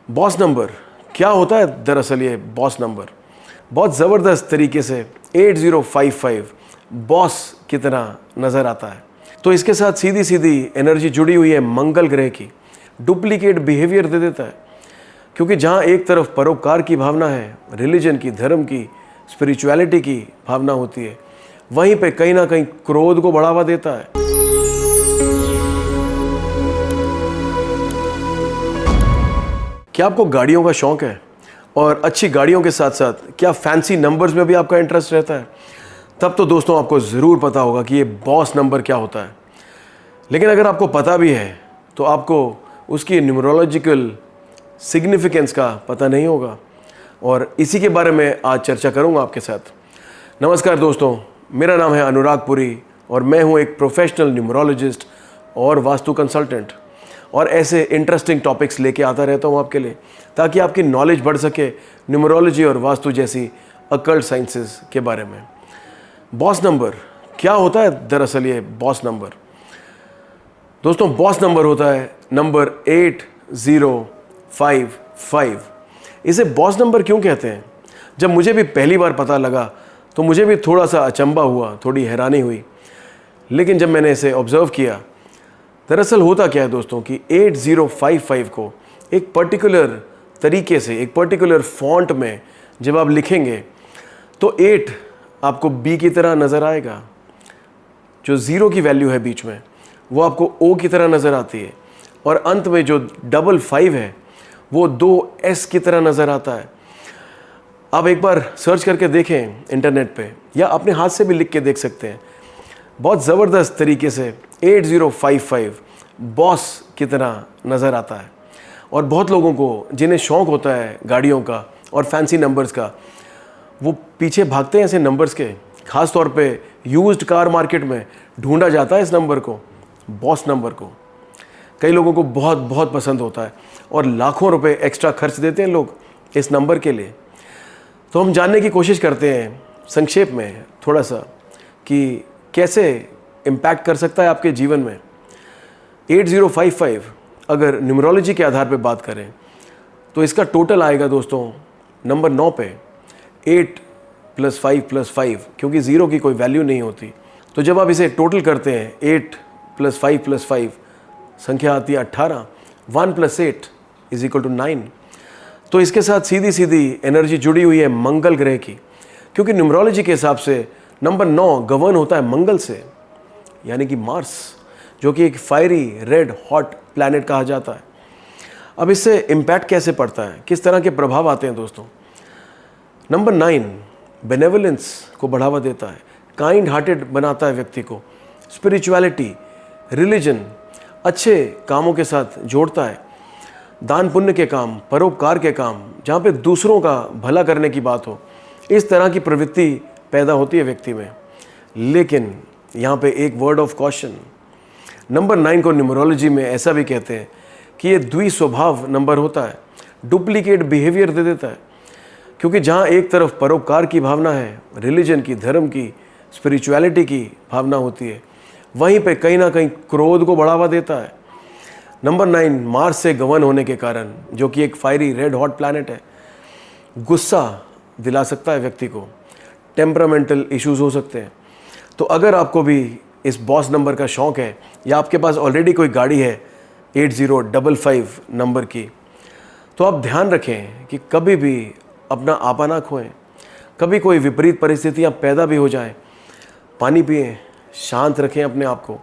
Boss number क्या होता है? दरअसल ये बॉस नंबर बहुत ज़बरदस्त तरीके से 8055 बॉस की तरह नज़र आता है। तो इसके साथ सीधी सीधी एनर्जी जुड़ी हुई है मंगल ग्रह की। डुप्लीकेट बिहेवियर दे देता है, क्योंकि जहाँ एक तरफ परोपकार की भावना है, रिलीजन की, धर्म की, स्पिरिचुअलिटी की भावना होती है, वहीं पे कहीं ना कहीं क्रोध को बढ़ावा देता है। क्या आपको गाड़ियों का शौक है? और अच्छी गाड़ियों के साथ साथ क्या फैंसी नंबर्स में भी आपका इंटरेस्ट रहता है? तब तो दोस्तों आपको ज़रूर पता होगा कि ये बॉस नंबर क्या होता है। लेकिन अगर आपको पता भी है तो आपको उसकी न्यूमरोलॉजिकल सिग्निफिकेंस का पता नहीं होगा, और इसी के बारे में आज चर्चा करूंगा आपके साथ। नमस्कार दोस्तों, मेरा नाम है अनुराग पुरी और मैं हूं एक प्रोफेशनल न्यूमरोलॉजिस्ट और वास्तु कंसल्टेंट, और ऐसे इंटरेस्टिंग टॉपिक्स लेके आता रहता हूं आपके लिए, ताकि आपकी नॉलेज बढ़ सके न्यूमरोलॉजी और वास्तु जैसी अकल्ट साइंसेस के बारे में। बॉस नंबर क्या होता है? दरअसल ये बॉस नंबर दोस्तों, बॉस नंबर होता है नंबर 8055। इसे बॉस नंबर क्यों कहते हैं? जब मुझे भी पहली बार पता लगा तो मुझे भी थोड़ा सा अचंभा हुआ, थोड़ी हैरानी हुई। लेकिन जब मैंने इसे ऑब्जर्व किया, दरअसल होता क्या है दोस्तों कि 8055 को एक पर्टिकुलर तरीके से, एक पर्टिकुलर फॉन्ट में जब आप लिखेंगे तो 8 आपको बी की तरह नज़र आएगा, जो 0 की वैल्यू है बीच में वो आपको ओ की तरह नज़र आती है, और अंत में जो 55 है वो 2 एस की तरह नज़र आता है। आप एक बार सर्च करके देखें इंटरनेट पे, या अपने हाथ से भी लिख के देख सकते हैं। बहुत ज़बरदस्त तरीके से 8055 बॉस की तरह नज़र आता है। और बहुत लोगों को जिन्हें शौक़ होता है गाड़ियों का और फैंसी नंबर्स का, वो पीछे भागते हैं ऐसे नंबर्स के। ख़ास तौर पे यूज्ड कार मार्केट में ढूंढा जाता है इस नंबर को, बॉस नंबर को। कई लोगों को बहुत बहुत पसंद होता है और लाखों रुपए एक्स्ट्रा खर्च देते हैं लोग इस नंबर के लिए। तो हम जानने की कोशिश करते हैं संक्षेप में थोड़ा सा कि कैसे इम्पैक्ट कर सकता है आपके जीवन में। 8055 अगर न्यूमरोलॉजी के आधार पे बात करें तो इसका टोटल आएगा दोस्तों नंबर 9 पे 8 + 5 + 5, क्योंकि 0 की कोई वैल्यू नहीं होती। तो जब आप इसे टोटल करते हैं 8 + 5 + 5, संख्या आती है 18। 1 + 8 = 9। तो इसके साथ सीधी सीधी एनर्जी जुड़ी हुई है मंगल ग्रह की, क्योंकि न्यूमरोलॉजी के हिसाब से नंबर 9 गवर्न होता है मंगल से, यानी कि मार्स, जो कि एक फायरी रेड हॉट प्लैनेट कहा जाता है। अब इससे इम्पैक्ट कैसे पड़ता है, किस तरह के प्रभाव आते हैं दोस्तों? नंबर 9 बेनेवलेंस को बढ़ावा देता है, काइंड हार्टेड बनाता है व्यक्ति को, स्पिरिचुअलिटी, रिलीजन, अच्छे कामों के साथ जोड़ता है, दान पुण्य के काम, परोपकार के काम, जहाँ पे दूसरों का भला करने की बात हो, इस तरह की प्रवृत्ति पैदा होती है व्यक्ति में। लेकिन यहाँ पे एक वर्ड ऑफ कॉशन, नंबर 9 को न्यूमरोलॉजी में ऐसा भी कहते हैं कि ये द्विस्वभाव नंबर होता है, डुप्लीकेट बिहेवियर दे देता है, क्योंकि जहाँ एक तरफ परोपकार की भावना है, रिलीजन की, धर्म की, स्पिरिचुअलिटी की भावना होती है, वहीं पे कहीं ना कहीं क्रोध को बढ़ावा देता है। नंबर 9 मार्स से गवर्न होने के कारण, जो कि एक फायरी रेड हॉट प्लैनेट है, गुस्सा दिला सकता है व्यक्ति को, टेम्परामेंटल इश्यूज हो सकते हैं। तो अगर आपको भी इस बॉस नंबर का शौक़ है, या आपके पास ऑलरेडी कोई गाड़ी है 8055 नंबर की, तो आप ध्यान रखें कि कभी भी अपना आपा ना खोएं। कभी कोई विपरीत परिस्थितियां पैदा भी हो जाए, पानी पिएं, शांत रखें अपने आप को।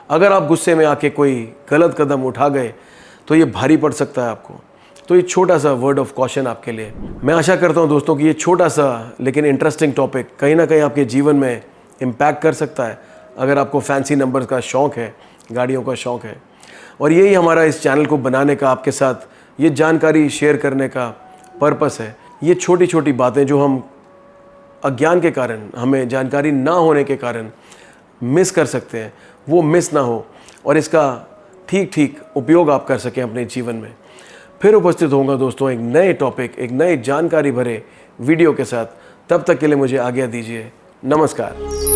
अगर आप गुस्से में आके कोई गलत कदम उठा गए तो ये भारी पड़ सकता है आपको। तो ये छोटा सा वर्ड ऑफ कॉशन आपके लिए। मैं आशा करता हूँ दोस्तों कि ये छोटा सा लेकिन इंटरेस्टिंग टॉपिक कहीं ना कहीं आपके जीवन में इम्पैक्ट कर सकता है, अगर आपको फैंसी नंबर्स का शौक़ है, गाड़ियों का शौक़ है। और यही हमारा इस चैनल को बनाने का, आपके साथ ये जानकारी शेयर करने का पर्पस है। ये छोटी छोटी बातें जो हम अज्ञान के कारण, हमें जानकारी ना होने के कारण मिस कर सकते हैं, वो मिस ना हो, और इसका ठीक ठीक उपयोग आप कर सकें अपने जीवन में। फिर उपस्थित होऊंगा दोस्तों एक नए टॉपिक, एक नए जानकारी भरे वीडियो के साथ। तब तक के लिए मुझे आज्ञा दीजिए। नमस्कार।